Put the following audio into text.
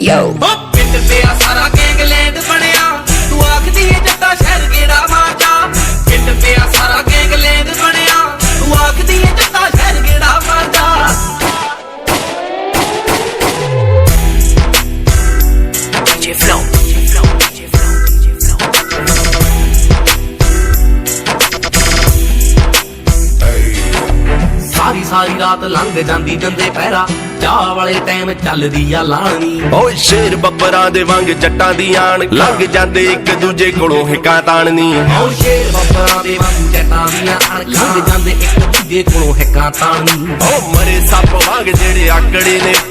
Yo. ਪਿੰਡ ਪਿਆ ਸਾਰਾ ਗੈਂਗਲੈਂਡ ਬਣਿਆ ਤੂੰ ਆਖਦੀ ਏ ਜੱਟਾ ਸ਼ਹਿਰ ਗੇੜਾ ਮਾਰਦਾ ਪਿੰਡ ਪਿਆ ਸਾਰਾ ਗੈਂਗਲੈਂਡ ਬਣਿਆ ਤੂੰ ਆਖਦੀ ਏ ਜੱਟਾ ਸ਼ਹਿਰ ਗੇੜਾ ਮਾਰਦਾ DJ Flow ਸਾਰੀ ਰਾਤ ਲੰਘ ਜਾਂਦੀ ਜੰਦੇ ਪਹਿਰਾ ਚਾਹ ਵਾਲੇ ਟਾਈਮ ਚੱਲਦੀ ਆ ਲਾਣੀ ਓਏ ਸ਼ੇਰ ਬੱਬਰਾਂ ਦੇ ਵਾਂਗ ਜੱਟਾਂ ਦੀ ਆਣ ਲੰਘ ਜਾਂਦੇ ਇੱਕ ਦੂਜੇ ਕੋਲੋਂ ਹਿੱਕਾਂ ਤਾਣਨੀ ਓ ਸ਼ੇਰ ਬੱਬਰਾਂ ਦੇ ਵਾਂਗ ਜੱਟਾਂ ਦੀਆਂ ਆਣ ਲੰਘ ਜਾਂਦੇ ਇੱਕ ਦੂਜੇ ਕੋਲੋਂ ਹਿੱਕਾਂ ਤਾਣਨੀ ਓ ਮਰੇ ਸੱਪ ਵਾਂਗ ਜਿਹੜੇ ਆਕੜੇ ਨੇ